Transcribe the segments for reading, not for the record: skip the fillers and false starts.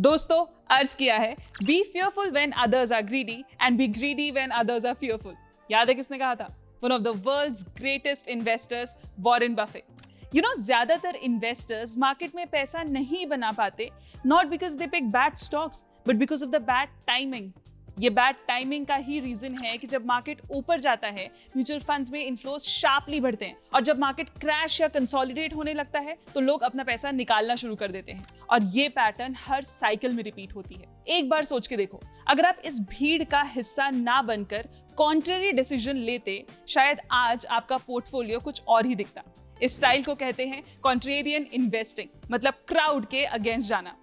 दोस्तों अर्ज किया है B fearful when others are greedy and be greedy when others are fearful। याद है किसने कहा था? One of the world's greatest investors, Warren Buffett। ज्यादातर इन्वेस्टर्स मार्केट में पैसा नहीं बना पाते not because they pick bad stocks but because of the bad timing। ये बैड टाइमिंग का ही रीजन है कि जब मार्केट ऊपर जाता है म्यूचुअल फंड्स में इनफ्लोज शार्पली बढ़ते हैं और जब मार्केट क्रैश या कंसोलिडेट होने लगता है तो लोग अपना पैसा निकालना शुरू कर देते हैं और ये पैटर्न हर साइकिल में रिपीट होती है। एक बार सोच के देखो, अगर आप इस भीड़ का हिस्सा ना बनकर कॉन्ट्ररी डिसीजन लेते शायद आज आपका पोर्टफोलियो कुछ और ही दिखता। इस स्टाइल को कहते हैं कॉन्ट्रेरियन इन्वेस्टिंग, मतलब क्राउड के अगेंस्ट जाना।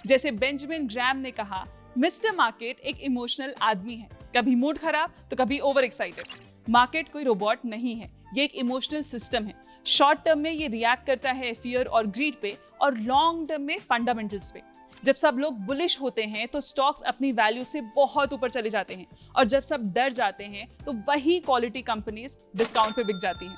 जैसे बेंजामिन ग्रैम ने कहा, मिस्टर मार्केट एक इमोशनल आदमी है, कभी मूड खराब तो कभी ओवर एक्साइटेड। मार्केट कोई रोबोट नहीं है, ये एक इमोशनल सिस्टम है। शॉर्ट टर्म में ये रिएक्ट करता है फियर और ग्रीड पे और लॉन्ग टर्म में फंडामेंटल्स पे। जब सब लोग बुलिश होते हैं तो स्टॉक्स अपनी वैल्यू से बहुत ऊपर चले जाते हैं और जब सब डर जाते हैं तो वही क्वालिटी कंपनीज डिस्काउंट पे बिक जाती हैं।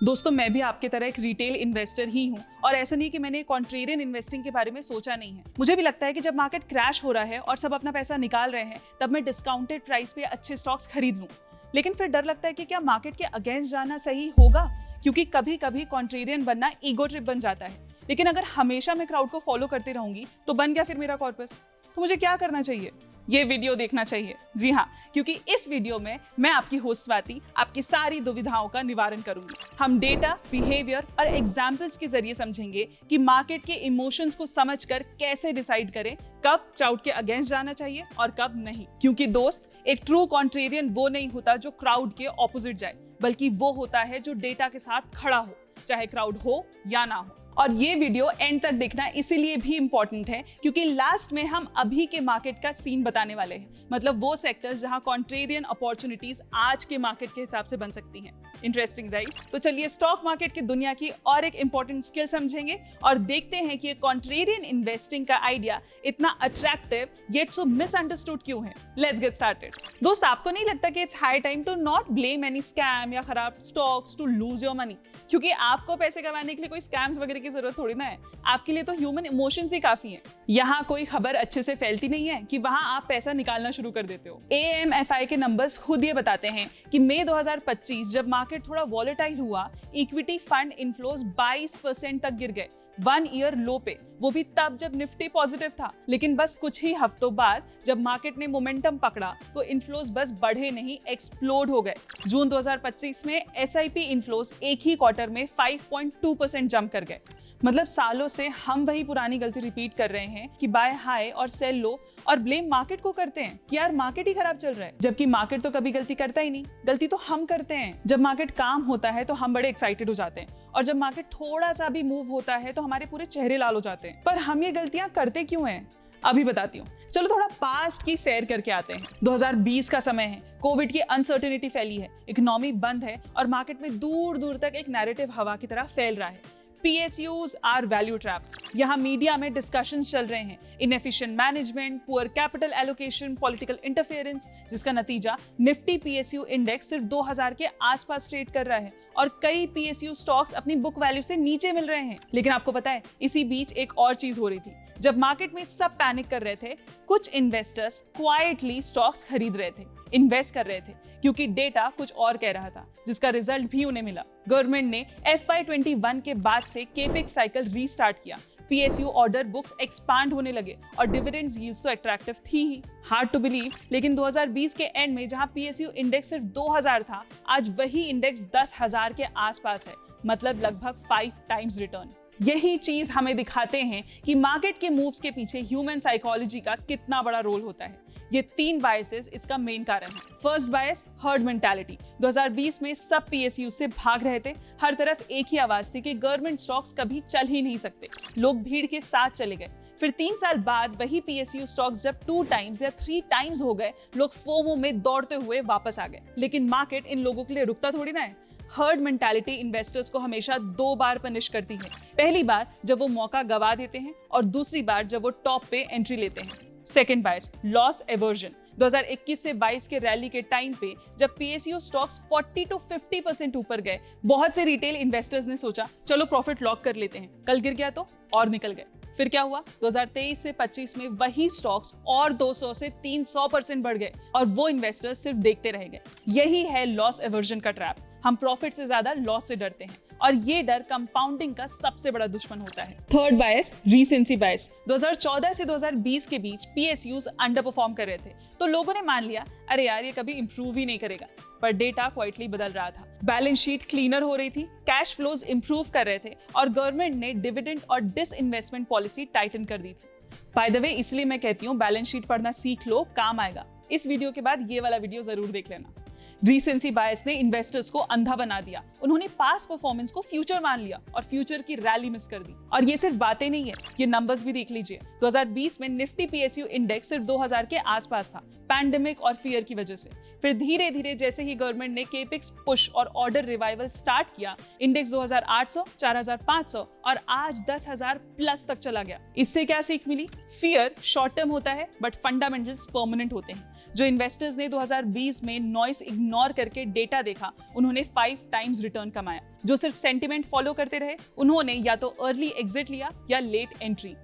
दोस्तों मैं भी आपके तरह एक रिटेल इन्वेस्टर ही हूं और ऐसा नहीं कि मैंने कॉन्ट्रेरियन इन्वेस्टिंग के बारे में सोचा नहीं है। मुझे भी लगता है कि जब मार्केट क्रैश हो रहा है और सब अपना पैसा निकाल रहे हैं तब मैं डिस्काउंटेड प्राइस पे अच्छे स्टॉक्स खरीद लूं। लेकिन फिर डर लगता है कि क्या मार्केट के अगेंस्ट जाना सही होगा, क्योंकि कभी कभी कॉन्ट्रेरियन बनना ईगो ट्रिप बन जाता है। लेकिन अगर हमेशा मैं क्राउड को फॉलो करती रहूंगी तो बन गया फिर मेरा कॉर्पस। तो मुझे क्या करना चाहिए? ये वीडियो देखना चाहिए। जी हाँ, क्योंकि इस वीडियो में मैं आपकी होस्ट स्वाति आपकी सारी दुविधाओं का निवारण करूंगी। हम डेटा, बिहेवियर और एग्जाम्पल्स के जरिए समझेंगे कि मार्केट के इमोशंस को समझकर कैसे डिसाइड करें कब क्राउड के अगेंस्ट जाना चाहिए और कब नहीं। क्योंकि दोस्त, एक ट्रू कॉन्ट्रेरियन वो नहीं होता जो क्राउड के ऑपोजिट जाए, बल्कि वो होता है जो डेटा के साथ खड़ा हो, चाहे क्राउड हो या ना हो। और ये वीडियो एंड तक देखना इसीलिए भी इंपॉर्टेंट है क्योंकि लास्ट में हम अभी के मार्केट का सीन बताने वाले हैं, मतलब वो सेक्टर्स जहां कॉन्ट्रेरियन अपॉर्चुनिटीज आज के मार्केट के हिसाब से बन सकती हैं। Interesting right? तो चलिए स्टॉक मार्केट की दुनिया की और एक इंपॉर्टेंट स्किल समझेंगे और देखते हैं कि ये कॉन्ट्रेरियन इन्वेस्टिंग का आइडिया इतना अट्रैक्टिव येट सो मिसअंडरस्टूड क्यों है। Let's get started. दोस्त, आपको नहीं लगता कि it's high time to not blame any scam या खराब stocks to lose your money? क्योंकि आपको पैसे कमाने के लिए कोई स्कैम्स वगैरह की जरूरत थोड़ी ना है, आपके लिए तो ह्यूमन इमोशंस ही काफी हैं। यहाँ कोई खबर अच्छे से फैलती नहीं है कि वहां आप पैसा निकालना शुरू कर देते हो। AMFI के नंबर्स खुद ये बताते हैं कि मई 2025 जब मार्केट थोड़ा वॉलेटाइल हुआ, इक्विटी फंड इनफ्लोज 22% तक गिर गए, 1 ईयर लो पे, वो भी तब जब निफ्टी पॉजिटिव था। लेकिन बस कुछ ही हफ्तों बाद जब मार्केट ने मोमेंटम पकड़ा तो इनफ्लोज बस बढ़े नहीं, एक्सप्लोड हो गए। जून 2025 में SIP इनफ्लोज एक ही क्वार्टर में 5.2% जंप कर गए। मतलब सालों से हम वही पुरानी गलती रिपीट कर रहे हैं कि बाय हाई और सेल लो और ब्लेम मार्केट को करते हैं कि यार मार्केट ही खराब चल रहा है, जबकि मार्केट तो कभी गलती करता ही नहीं, गलती तो हम करते हैं। जब मार्केट काम होता है तो हम बड़े एक्साइटेड हो जाते हैं और जब मार्केट थोड़ा सा भी मूव होता है तो हमारे पूरे चेहरे लाल हो जाते हैं। पर हम ये गलतियां करते क्यों हैं? अभी बताती हूँ। चलो थोड़ा पास्ट की सैर करके आते हैं। 2020 का समय है, कोविड की अनसर्टेनिटी फैली है, इकोनॉमी बंद है और मार्केट में दूर दूर तक एक नैरेटिव हवा की तरह फैल रहा है। PSUs are value traps। यहाँ मीडिया में डिस्कशंस चल रहे हैं, inefficient management, poor capital allocation, political interference, जिसका नतीजा निफ्टी PSU इंडेक्स सिर्फ 2000 के आसपास ट्रेड कर रहा है और कई PSU स्टॉक्स अपनी बुक वैल्यू से नीचे मिल रहे हैं। लेकिन आपको पता है, इसी बीच एक और चीज हो रही थी। जब मार्केट में सब पैनिक कर रहे थे, कुछ इन्वेस्टर्स क्वाइटली स्टॉक्स खरीद रहे थे, इन्वेस्ट कर रहे थे, क्योंकि डेटा कुछ और कह रहा था, जिसका रिजल्ट भी उन्हें मिला। गवर्नमेंट ने FY21 के बाद से केपेक्स साइकिल रीस्टार्ट किया, PSU ऑर्डर बुक्स एक्सपांड होने लगे और डिविडेंड यील्ड्स तो अट्रैक्टिव थी ही। हार्ड टू बिलीव, लेकिन 2020 के एंड में जहां PSU इंडेक्स सिर्फ 2000 था, आज वही इंडेक्स 10,000 के आसपास है, मतलब लगभग 5 टाइम्स रिटर्न। यही चीज हमें दिखाते हैं कि मार्केट के मूव्स के पीछे ह्यूमन साइकोलॉजी का कितना बड़ा रोल होता है। ये 3 बायसेस इसका मेन कारण है। फर्स्ट बायस, हर्ड मेंटालिटी। 2020 में सब PSU से भाग रहे थे, हर तरफ एक ही आवाज थी कि गवर्नमेंट स्टॉक्स कभी चल ही नहीं सकते। लोग भीड़ के साथ चले गए। फिर 3 साल बाद वही PSU स्टॉक्स जब 2 टाइम्स या 3 टाइम्स हो गए, लोग फोमो में दौड़ते हुए वापस आ गए। लेकिन मार्केट इन लोगों के लिए रुकता थोड़ी ना है। हर्ड मेंटालिटी इन्वेस्टर्स को हमेशा 2 बार पनिश करती है। पहली बार जब वो मौका गवा देते हैं और दूसरी बार जब वो टॉप पे एंट्री लेते हैं। सेकंड बायस, लॉस एवर्जन। 2021 से 22 के रैली के टाइम पे जब PSU स्टॉक्स 40 to 50% ऊपर गए, बहुत से रिटेल इन्वेस्टर्स ने सोचा चलो प्रॉफिट लॉक कर लेते हैं, कल गिर गया तो और निकल गए। फिर क्या हुआ? 2023 से 25 में वही स्टॉक्स और 200 से 300% बढ़ गए और वो इन्वेस्टर्स सिर्फ देखते रह गए। यही है लॉस एवर्जन का ट्रैप। हम प्रॉफिट से ज्यादा लॉस से डरते हैं और ये डर कंपाउंडिंग का सबसे बड़ा दुश्मन होता है। थर्ड बायस, रीसेंसी बायस। 2014 से 2020 के बीच पीएसयूज अंडर परफॉर्म कर रहे थे, तो लोगों ने मान लिया अरे यार ये कभी इंप्रूव ही नहीं करेगा। पर डेटा क्वाइटली बदल रहा था, बैलेंस शीट क्लीनर हो रही थी, कैश फ्लोज इंप्रूव कर रहे थे और गवर्नमेंट ने डिविडेंड और डिसइन्वेस्टमेंट पॉलिसी टाइटन कर दी थी। बाय द वे, इसलिए मैं कहती हूँ बैलेंस शीट पढ़ना सीख लो, काम आएगा। इस वीडियो के बाद ये वाला वीडियो जरूर देख लेना। रीसेंसी बायस ने इन्वेस्टर्स को अंधा बना दिया। उन्होंने पास्ट परफॉर्मेंस को फ्यूचर मान लिया और फ्यूचर की रैली मिस कर दी। और ये सिर्फ बातें नहीं है, ये नंबर्स भी देख लीजिए। 2020 में निफ्टी पीएसयू इंडेक्स सिर्फ 2000 के आसपास था, पैंडेमिक और फियर की वजह से। फिर धीरे धीरे जैसे ही गवर्नमेंट ने केपिक्स पुश और ऑर्डर रिवाइवल स्टार्ट किया, इंडेक्स 2800, 4500 और आज 10,000 प्लस तक चला गया। इससे क्या सीख मिली? फियर शॉर्ट टर्म होता है बट फंडामेंटल्स परमानेंट होते हैं। जो इन्वेस्टर्स ने 2020 में नॉइस इग्नोर करके डेटा देखा, उन्होंने 5 टाइम्स रिटर्न कमाया। जो सिर्फ सेंटिमेंट फॉलो करते रहे, उन्होंने या तो अर्ली एग्जिट लिया या लेट एंट्री।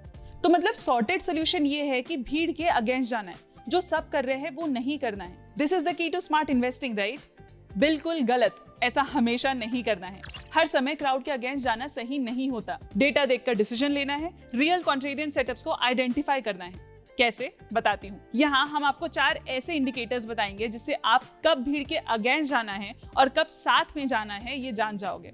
तो मतलब सॉर्टेड सोल्यूशन ये है कि भीड़ के अगेंस्ट जाना है, जो सब कर रहे हैं वो नहीं करना है। This is the key to smart investing, right? बिल्कुल गलत, ऐसा हमेशा नहीं करना है। हर समय क्राउड के अगेंस्ट जाना सही नहीं होता। डेटा देखकर डिसीजन लेना है, रियल कॉन्ट्रेरियन सेटअप्स को आइडेंटिफाई करना है। कैसे? बताती हूँ। यहाँ हम आपको 4 ऐसे इंडिकेटर्स बताएंगे जिससे आप कब भीड़ के अगेंस्ट जाना है और कब साथ में जाना है ये जान जाओगे।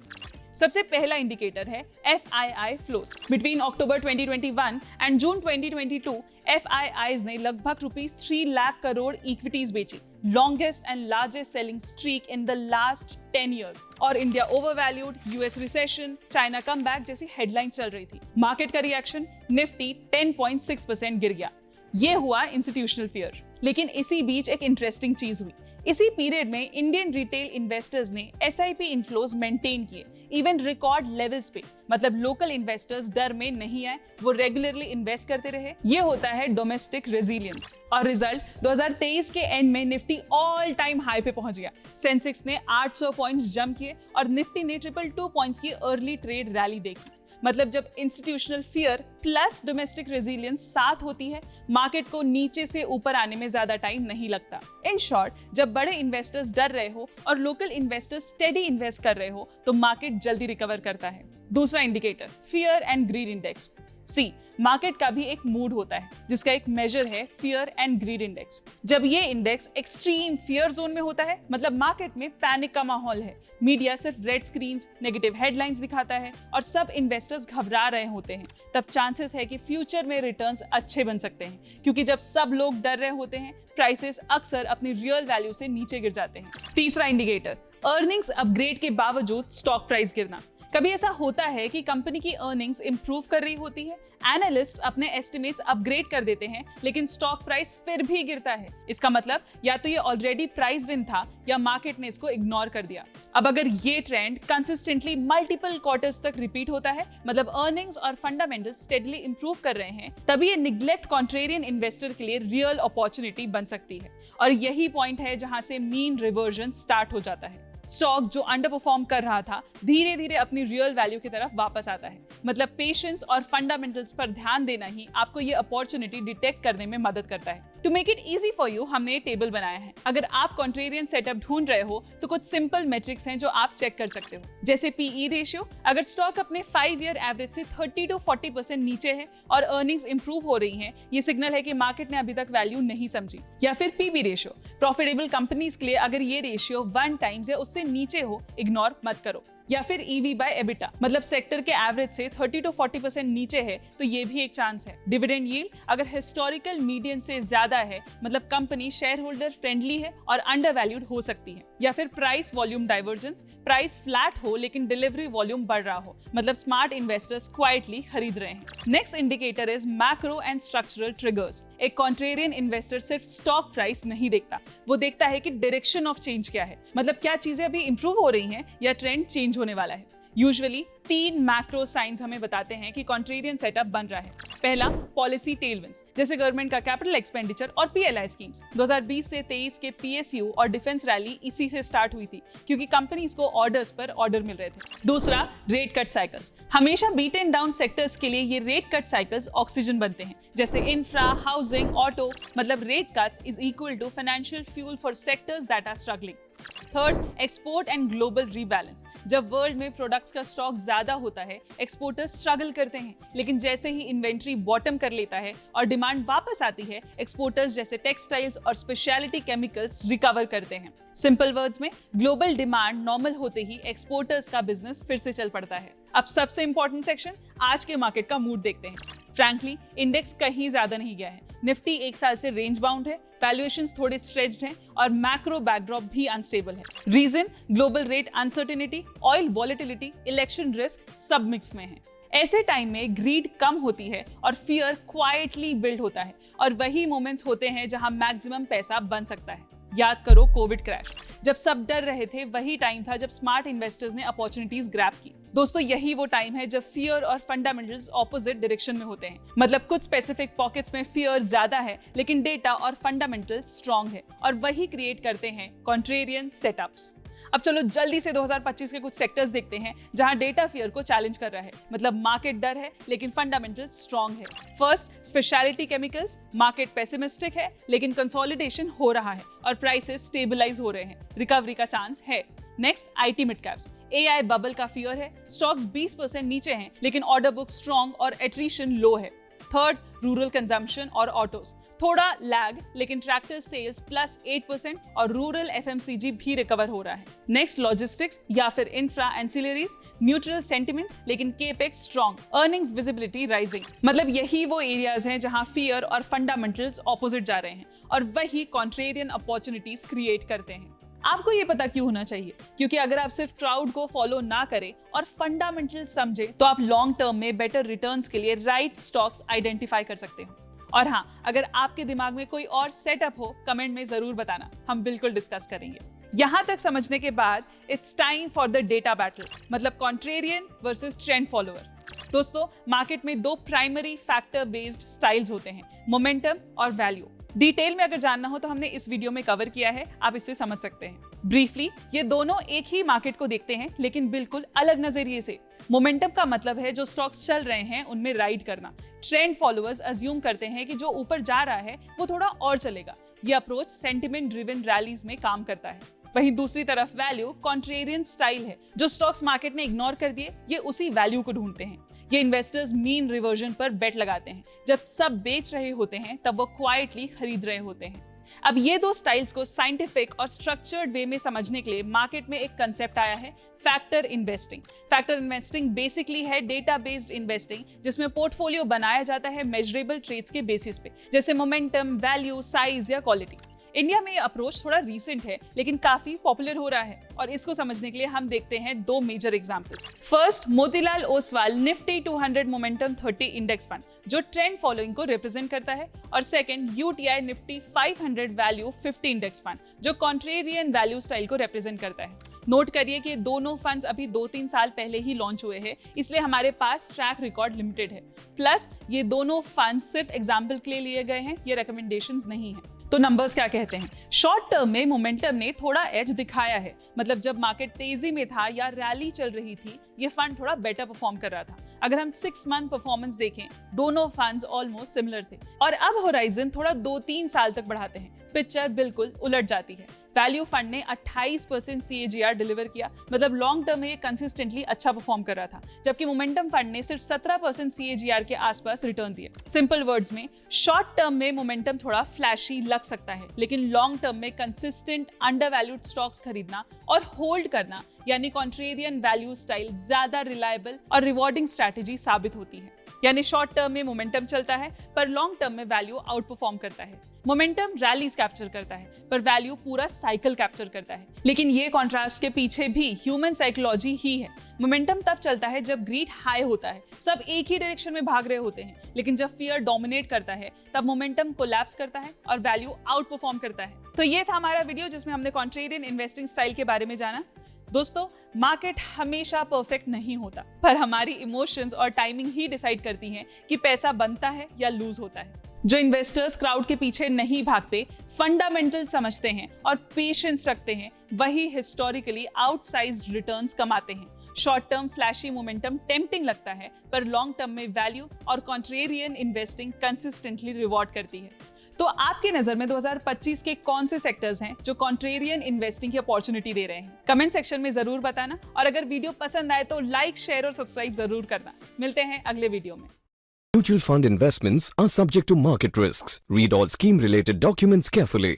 सबसे पहला इंडिकेटर है FII flows. Between October 2021 and June 2022 FIIs ने लगभग ₹3 लाख करोड़ इक्विटीज बेची, longest and largest selling streak in the last 10 years। और India overvalued, US recession, China comeback जैसी हेडलाइन चल रही थी। मार्केट का रिएक्शन, निफ्टी 10.6% गिर गया। ये हुआ इंस्टीट्यूशनल फियर। लेकिन इसी बीच एक इंटरेस्टिंग चीज हुई। इसी पीरियड में इंडियन रिटेल इन्वेस्टर्स ने SIP इनफ्लोज मेंटेन किए, इवन रिकॉर्ड लेवल्स पे। मतलब लोकल इन्वेस्टर्स डर में नहीं आए, वो रेगुलरली इन्वेस्ट करते रहे। ये होता है डोमेस्टिक रेजिलियंस। और रिजल्ट 2023 के एंड में निफ्टी ऑल टाइम हाई पे पहुंच गया। सेंसेक्स ने 800 पॉइंट्स जंप किए और निफ्टी ने 222 पॉइंट्स की अर्ली ट्रेड रैली देखी। मतलब जब institutional fear plus domestic resilience साथ होती है, मार्केट को नीचे से ऊपर आने में ज्यादा टाइम नहीं लगता। इन शॉर्ट, जब बड़े इन्वेस्टर्स डर रहे हो और लोकल इन्वेस्टर्स स्टेडी इन्वेस्ट कर रहे हो, तो मार्केट जल्दी रिकवर करता है। दूसरा indicator, fear and greed index. See, market का भी एक मूड होता है जिसका एक मेजर है फियर एंड ग्रीड इंडेक्स। जब ये इंडेक्स एक्सट्रीम फियर जोन में होता है, मतलब मार्केट में पैनिक का माहौल है, मीडिया सिर्फ रेड स्क्रीन्स, नेगेटिव हेडलाइंस दिखाता है और सब इन्वेस्टर्स घबरा रहे होते हैं, तब चांसेस है कि फ्यूचर में रिटर्न्स अच्छे बन सकते हैं। क्योंकि जब सब लोग डर रहे होते हैं, प्राइसेस अक्सर अपनी रियल वैल्यू से नीचे गिर जाते हैं। तीसरा इंडिकेटर, अर्निंग्स अपग्रेड के बावजूद स्टॉक प्राइस गिरना। कभी ऐसा होता है कि कंपनी की अर्निंग्स इंप्रूव कर रही होती है, एनालिस्ट अपने एस्टिमेट्स अपग्रेड कर देते हैं, लेकिन स्टॉक प्राइस फिर भी गिरता है। इसका मतलब या तो ये ऑलरेडी प्राइस्ड इन था या मार्केट ने इसको इग्नोर कर दिया। अब अगर ये ट्रेंड कंसिस्टेंटली मल्टीपल क्वार्टर्स तक रिपीट होता है, मतलब अर्निंग्स और फंडामेंटल्स स्टेडली इंप्रूव कर रहे हैं, तभी ये निग्लेक्ट कॉन्ट्रेरियन इन्वेस्टर के लिए रियल अपॉर्चुनिटी बन सकती है। और यही पॉइंट है जहां से मीन रिवर्जन स्टार्ट हो जाता है। स्टॉक जो अंडर परफॉर्म कर रहा था, धीरे धीरे अपनी रियल वैल्यू की तरफ वापस आता है। मतलब पेशेंस और फंडामेंटल्स पर ध्यान देना ही आपको ये अपॉर्चुनिटी डिटेक्ट करने में मदद करता है। To make it easy for you, हमने ये टेबल बनाया है। अगर आप कॉन्ट्रेरियन सेटअप ढूंढ रहे हो तो कुछ सिंपल मेट्रिक्स हैं जो आप चेक कर सकते हो। जैसे PE रेशियो, अगर स्टॉक अपने 5 ईयर एवरेज से 30 to 40% नीचे है और अर्निंग्स इंप्रूव हो रही हैं, ये सिग्नल है कि मार्केट ने अभी तक वैल्यू नहीं समझी। या फिर PB रेशियो, प्रॉफिटेबल कंपनीज के लिए अगर ये रेशियो 1 टाइम्स या उससे नीचे हो, इग्नोर मत करो। या फिर EV by EBITDA, मतलब सेक्टर के एवरेज से 30 to 40% नीचे है, तो ये भी एक चांस है। डिविडेंड यील्ड अगर हिस्टोरिकल मीडियन से ज्यादा है, मतलब कंपनी शेयर होल्डर फ्रेंडली है और अंडर वैल्यूड हो सकती है। या फिर price volume divergence, price flat हो लेकिन डिलीवरी वॉल्यूम बढ़ रहा हो, मतलब स्मार्ट इन्वेस्टर्स क्वाइटली खरीद रहे हैं। Next indicator is macro and structural triggers. एक कॉन्ट्रेरियन इन्वेस्टर सिर्फ स्टॉक प्राइस नहीं देखता, वो देखता है कि डायरेक्शन ऑफ चेंज क्या है, मतलब क्या चीजें अभी इंप्रूव हो रही हैं या ट्रेंड चेंज होने वाला है। यूजुअली 3 मैक्रो साइंस हमें बताते हैं कि कॉन्ट्रेरियन सेटअप बन रहा है। पहला, पॉलिसी टेलविंड्स, जैसे गवर्नमेंट का कैपिटल एक्सपेंडिचर और PLI स्कीम्स। 2020 से 23 के PSU और डिफेंस रैली इसी से स्टार्ट हुई थी, क्योंकि कंपनीज को ऑर्डर्स पर ऑर्डर मिल रहे थे। दूसरा, रेट कट साइकिल्स। हमेशा बीटन डाउन सेक्टर्स के लिए ये रेट कट साइकिल्स ऑक्सीजन बनते हैं, जैसे इंफ्रा, हाउसिंग, ऑटो। मतलब rate cuts is equal to financial fuel for sectors that are struggling. Third, export and global rebalance. जब वर्ल्ड में प्रोडक्ट्स का स्टॉक ज्यादा होता है, एक्सपोर्टर्स स्ट्रगल करते हैं, लेकिन जैसे ही इन्वेंट्री बॉटम कर लेता है और डिमांड वापस आती है, एक्सपोर्टर्स जैसे टेक्सटाइल्स और स्पेशलिटी केमिकल्स रिकवर करते हैं। सिंपल वर्ड्स में, ग्लोबल डिमांड नॉर्मल होते ही एक्सपोर्टर्स का बिजनेस फिर से चल पड़ता है। अब सबसे इंपॉर्टेंट सेक्शन, आज के मार्केट का मूड देखते हैं। फ्रैंकली, इंडेक्स कहीं ज्यादा नहीं गया है। निफ्टी एक साल से रेंज बाउंड है, वैल्यूएशंस थोड़े स्ट्रेच्ड हैं और मैक्रो बैकड्रॉप भी अनस्टेबल है। Reason, global rate uncertainty, oil volatility, election risk सब मिक्स में है। ऐसे टाइम में ग्रीड कम होती है और फियर क्वाइटली बिल्ड होता है, और वही मोमेंट्स होते हैं जहां मैक्सिमम पैसा बन सकता है। याद करो कोविड क्रैश, जब सब डर रहे थे, वही टाइम था जब स्मार्ट इन्वेस्टर्स ने अपॉर्चुनिटीज ग्रैब की। दोस्तों, यही वो टाइम है जब फियर और फंडामेंटल्स ऑपोजिट डायरेक्शन में होते हैं। मतलब कुछ स्पेसिफिक पॉकेट्स में फियर ज्यादा है, लेकिन डेटा और फंडामेंटल्स स्ट्रॉन्ग है, और वही क्रिएट करते हैं कॉन्ट्रेरियन सेटअप्स। अब चलो जल्दी से 2025 के कुछ सेक्टर्स देखते हैं जहां डेटा फियर को चैलेंज कर रहा है। मतलब मार्केट डर है, लेकिन फंडामेंटल स्ट्रॉन्ग है। First, speciality chemicals. Market pessimistic है, लेकिन कंसोलिडेशन हो रहा है और प्राइसेस स्टेबलाइज हो रहे हैं, रिकवरी का चांस है। Next, IT mid caps. AI bubble का फियर है, स्टॉक्स 20% नीचे हैं, लेकिन ऑर्डर बुक स्ट्रॉन्ग और एट्रिशन लो है। थर्ड, रूरल कंजम्पशन और ऑटोस। थोड़ा लैग, लेकिन ट्रैक्टर सेल्स +8% और रूरल FMCG भी रिकवर हो रहा है। नेक्स्ट, लॉजिस्टिक्स या फिर इंफ्रा एंसिलरीज। न्यूट्रल सेंटिमेंट, लेकिन capex strong, earnings visibility rising. मतलब यही वो एरियाज हैं जहां फियर और फंडामेंटल्स ऑपोजिट जा रहे हैं, और वही कॉन्ट्रेरियन अपॉर्चुनिटीज क्रिएट करते हैं। आपको ये पता क्यों होना चाहिए? क्योंकि अगर आप सिर्फ क्राउड को फॉलो ना करें और फंडामेंटल समझे, तो आप लॉन्ग टर्म में बेटर रिटर्न्स के लिए राइट स्टॉक्स आइडेंटिफाई कर सकते हो। और हाँ, अगर आपके दिमाग में कोई और सेटअप हो, कमेंट में जरूर बताना, हम बिल्कुल डिस्कस करेंगे। यहां तक समझने के बाद it's time for the data battle, मतलब कॉन्ट्रेरियन वर्सेस ट्रेंड फॉलोअर। दोस्तों, मार्केट में दो प्राइमरी फैक्टर बेस्ड स्टाइल्स होते हैं, मोमेंटम और वैल्यू। डिटेल में अगर जानना हो तो हमने इस वीडियो में कवर किया है, आप इसे समझ सकते हैं। ब्रीफली, ये दोनों एक ही मार्केट को देखते हैं, लेकिन बिल्कुल अलग नजरिए से। मोमेंटम का मतलब है जो स्टॉक्स चल रहे हैं उनमें राइड करना। ट्रेंड फॉलोअर्स अज्यूम करते हैं कि जो ऊपर जा रहा है वो थोड़ा और चलेगा। ये अप्रोच सेंटिमेंट ड्रिवन रैलीज में काम करता है। वहीं दूसरी तरफ वैल्यू कॉन्ट्रेरियन स्टाइल है। जो स्टॉक्स मार्केट ने इग्नोर कर दिए, ये उसी वैल्यू को ढूंढते हैं। ये इन्वेस्टर्स मीन रिवर्जन पर बेट लगाते हैं। जब सब बेच रहे होते हैं, तब वो क्वाइटली खरीद रहे होते हैं। अब ये दो स्टाइल्स को साइंटिफिक और स्ट्रक्चर्ड वे में समझने के लिए मार्केट में एक कंसेप्ट आया है, factor investing. Factor investing basically है डेटा बेस्ड इन्वेस्टिंग, जिसमें पोर्टफोलियो बनाया जाता है मेजरेबल ट्रेड्स के बेसिस पे, जैसे मोमेंटम, वैल्यू, साइज या क्वालिटी। इंडिया में ये अप्रोच थोड़ा रीसेंट है, लेकिन काफी पॉपुलर हो रहा है, और इसको समझने के लिए हम देखते हैं दो major examples. First, Motilal Oswal Nifty 200 momentum 30 index fund, जो ट्रेंड फॉलोइंग को रिप्रेजेंट करता है, और second, UTI Nifty 500 value 50 index fund, जो कॉन्ट्रेरियन वैल्यू स्टाइल को रिप्रेजेंट करता है। नोट करिए कि दोनों फंड्स अभी 2-3 साल पहले ही लॉन्च हुए हैं, इसलिए हमारे पास ट्रैक रिकॉर्ड लिमिटेड है। प्लस ये दोनों फंड्स सिर्फ एग्जाम्पल के लिए लिए गए हैं, ये रिकमेंडेशंस नहीं है। तो नंबर्स क्या कहते हैं? शॉर्ट टर्म में मोमेंटम ने थोड़ा एज दिखाया है, मतलब जब मार्केट तेजी में था या रैली चल रही थी, ये फंड थोड़ा बेटर परफॉर्म कर रहा था। अगर हम 6 मंथ परफॉर्मेंस देखें, दोनों फंड्स ऑलमोस्ट सिमिलर थे। और अब होराइजन थोड़ा 2-3 साल तक बढ़ाते हैं, पिक्चर बिल्कुल उलट जाती है। वैल्यू फंड ने 28% CAGR डिलीवर किया, मतलब लॉन्ग टर्म में ये कंसिस्टेंटली अच्छा परफॉर्म कर रहा था, जबकि मोमेंटम फंड ने सिर्फ 17% CAGR के आसपास रिटर्न दिए। सिंपल वर्ड्स में, शॉर्ट टर्म में मोमेंटम थोड़ा फ्लैशी लग सकता है, लेकिन लॉन्ग टर्म में कंसिस्टेंट अंडरवैल्यूड स्टॉक्स खरीदना और होल्ड करना, यानी कॉन्ट्रेरियन वैल्यू स्टाइल, ज्यादा रिलायबल और रिवॉर्डिंग स्ट्रैटेजी साबित होती है। यानी शॉर्ट टर्म में मोमेंटम चलता है, पर लॉन्ग टर्म में वैल्यू आउट परफॉर्म करता है। मोमेंटम रैलीज कैप्चर करता है, पर वैल्यू पूरा साइकिल कैप्चर करता है। लेकिन ये कॉन्ट्रास्ट के पीछे भी ह्यूमन साइकोलॉजी ही है। मोमेंटम तब चलता है जब ग्रीड हाई होता है, सब एक ही डायरेक्शन में भाग रहे होते हैं, लेकिन जब फियर डोमिनेट करता है, तब मोमेंटम कोलैप्स करता है और वैल्यू आउट परफॉर्म करता है। तो ये था हमारा वीडियो जिसमें हमने कॉन्ट्रेरियन इन्वेस्टिंग स्टाइल के बारे में जाना। दोस्तों, मार्केट हमेशा परफेक्ट नहीं होता, पर हमारी इमोशंस और टाइमिंग ही डिसाइड करती हैं कि पैसा बनता है या लूज होता है। जो इन्वेस्टर्स क्राउड के पीछे नहीं भागते, फंडामेंटल समझते हैं और पेशेंस रखते हैं, वही हिस्टोरिकली आउटसाइज्ड रिटर्न्स कमाते हैं। Short term flashy momentum tempting लगता है, पर लॉन्ग टर्म में वैल्यू और कॉन्ट्रेरियन इन्वेस्टिंग कंसिस्टेंटली रिवॉर्ड करती है। तो आपकी नजर में 2025 के कौन से सेक्टर्स हैं जो कॉन्ट्रेरियन इन्वेस्टिंग की अपॉर्चुनिटी दे रहे हैं? कमेंट सेक्शन में जरूर बताना, और अगर वीडियो पसंद आए तो लाइक, शेयर और सब्सक्राइब जरूर करना। मिलते हैं अगले वीडियो में। Mutual fund investments are subject to market risks. Read all scheme related documents carefully.